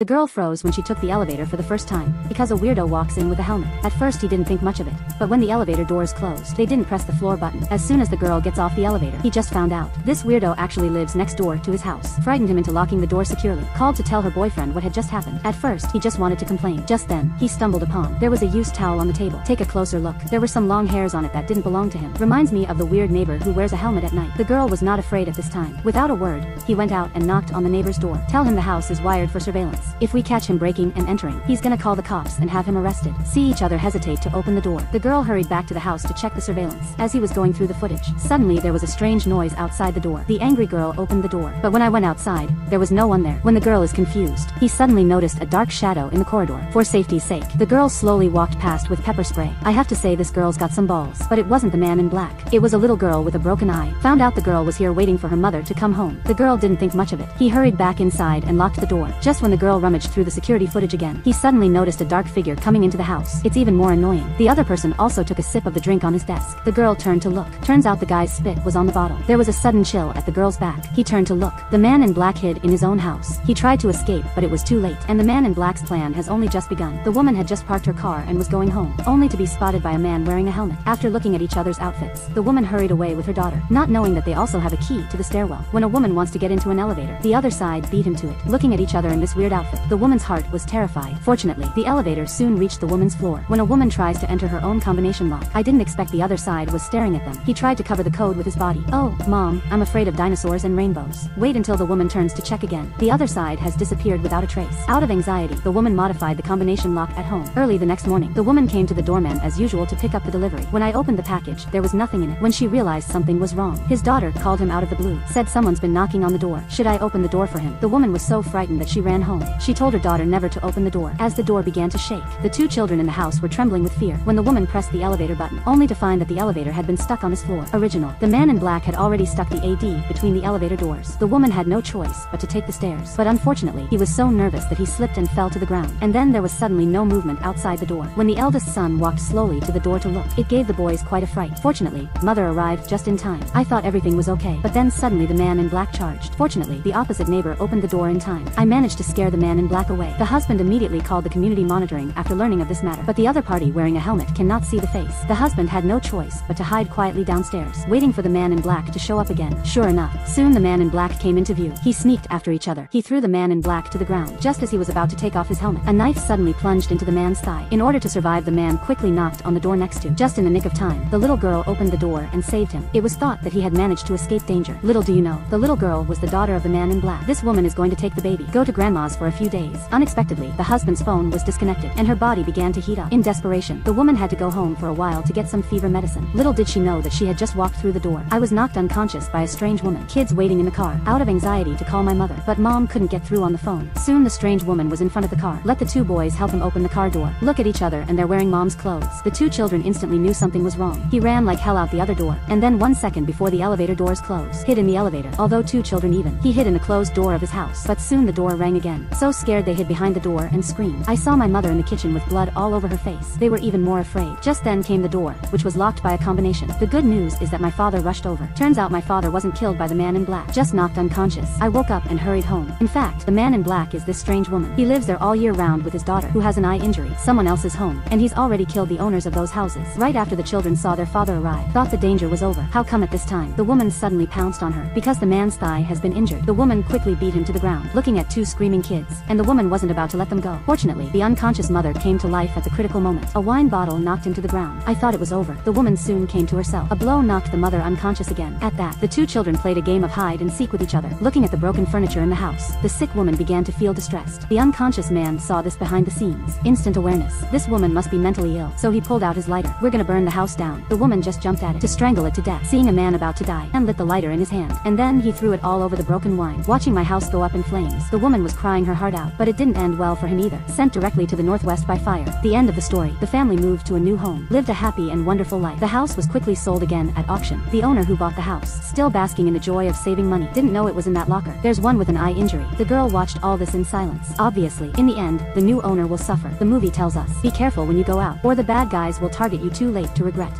The girl froze when she took the elevator for the first time, because a weirdo walks in with a helmet. At first he didn't think much of it, but when the elevator doors closed, they didn't press the floor button. As soon as the girl gets off the elevator, he just found out. This weirdo actually lives next door to his house. Frightened him into locking the door securely. Called to tell her boyfriend what had just happened. At first, he just wanted to complain. Just then, he stumbled upon. There was a used towel on the table. Take a closer look. There were some long hairs on it that didn't belong to him. Reminds me of the weird neighbor who wears a helmet at night. The girl was not afraid at this time. Without a word, he went out and knocked on the neighbor's door. Tell him the house is wired for surveillance. If we catch him breaking and entering, he's gonna call the cops and have him arrested. See each other hesitate to open the door. The girl hurried back to the house to check the surveillance. As he was going through the footage, suddenly there was a strange noise outside the door. The angry girl opened the door, but when I went outside, there was no one there. When the girl is confused, he suddenly noticed a dark shadow in the corridor. For safety's sake, the girl slowly walked past with pepper spray. I have to say this girl's got some balls, but it wasn't the man in black. It was a little girl with a broken eye. Found out the girl was here waiting for her mother to come home. The girl didn't think much of it. He hurried back inside and locked the door. Just when the girl rummaged through the security footage again, he suddenly noticed a dark figure coming into the house. It's even more annoying. The other person also took a sip of the drink on his desk. The girl turned to look. Turns out the guy's spit was on the bottle. There was a sudden chill at the girl's back. He turned to look. The man in black hid in his own house. He tried to escape, but it was too late, and the man in black's plan has only just begun. The woman had just parked her car and was going home, only to be spotted by a man wearing a helmet. After looking at each other's outfits, the woman hurried away with her daughter, not knowing that they also have a key to the stairwell. When a woman wants to get into an elevator, the other side beat him to it. Looking at each other in this weird outfit, the woman's heart was terrified. Fortunately, the elevator soon reached the woman's floor. When a woman tries to enter her own combination lock, I didn't expect the other side was staring at them. He tried to cover the code with his body. Oh, Mom, I'm afraid of dinosaurs and rainbows. Wait until the woman turns to check again. The other side has disappeared without a trace. Out of anxiety, the woman modified the combination lock at home. Early the next morning, the woman came to the doorman as usual to pick up the delivery. When I opened the package, there was nothing in it. When she realized something was wrong, his daughter called him out of the blue, said someone's been knocking on the door. Should I open the door for him? The woman was so frightened that she ran home. She told her daughter never to open the door. As the door began to shake, the two children in the house were trembling with fear when the woman pressed the elevator button, only to find that the elevator had been stuck on his floor. Original. The man in black had already stuck the AD between the elevator doors. The woman had no choice but to take the stairs, but unfortunately, he was so nervous that he slipped and fell to the ground. And then there was suddenly no movement outside the door. When the eldest son walked slowly to the door to look, it gave the boys quite a fright. Fortunately, mother arrived just in time. I thought everything was okay, but then suddenly the man in black charged. Fortunately, the opposite neighbor opened the door in time. I managed to scare the man in black away. The husband immediately called the community monitoring after learning of this matter, but the other party wearing a helmet cannot see the face. The husband had no choice but to hide quietly downstairs, waiting for the man in black to show up again. Sure enough, soon the man in black came into view. He sneaked after each other. He threw the man in black to the ground. Just as he was about to take off his helmet, a knife suddenly plunged into the man's thigh. In order to survive, the man quickly knocked on the door next to. Just in the nick of time, the little girl opened the door and saved him. It was thought that he had managed to escape danger. Little do you know, the little girl was the daughter of the man in black. This woman is going to take the baby, go to grandma's for a few days. Unexpectedly, the husband's phone was disconnected, and her body began to heat up. In desperation, the woman had to go home for a while to get some fever medicine. Little did she know that she had just walked through the door. I was knocked unconscious by a strange woman. Kids waiting in the car, out of anxiety to call my mother, but mom couldn't get through on the phone. Soon the strange woman was in front of the car. Let the two boys help him open the car door. Look at each other and they're wearing mom's clothes. The two children instantly knew something was wrong. He ran like hell out the other door, and then 1 second before the elevator doors closed, hid in the elevator. Although two children even, he hid in the closed door of his house, but soon the door rang again. So scared they hid behind the door and screamed. I saw my mother in the kitchen with blood all over her face. They were even more afraid. Just then came the door, which was locked by a combination. The good news is that my father rushed over. Turns out my father wasn't killed by the man in black, just knocked unconscious. I woke up and hurried home. In fact, the man in black is this strange woman. He lives there all year round with his daughter, who has an eye injury, someone else's home, and he's already killed the owners of those houses. Right after the children saw their father arrive, thought the danger was over. How come at this time, the woman suddenly pounced on her? Because the man's thigh has been injured. The woman quickly beat him to the ground, looking at two screaming kids, and the woman wasn't about to let them go. Fortunately, the unconscious mother came to life at the critical moment. A wine bottle knocked him to the ground. I thought it was over. The woman soon came to herself. A blow knocked the mother unconscious again. At that, the two children played a game of hide and seek with each other. Looking at the broken furniture in the house, the sick woman began to feel distressed. The unconscious man saw this behind the scenes. Instant awareness. This woman must be mentally ill, so he pulled out his lighter. We're gonna burn the house down. The woman just jumped at it to strangle it to death. Seeing a man about to die, and lit the lighter in his hand, and then he threw it all over the broken wine. Watching my house go up in flames, the woman was crying her heart out, but it didn't end well for him either. Sent directly to the northwest by fire. The end of the story. The family moved to a new home, lived a happy and wonderful life. The house was quickly sold again at auction. The owner who bought the house, still basking in the joy of saving money, didn't know it was in that locker. There's one with an eye injury. The girl watched all this in silence. Obviously, in the end, the new owner will suffer. The movie tells us, be careful when you go out, or the bad guys will target you too late to regret.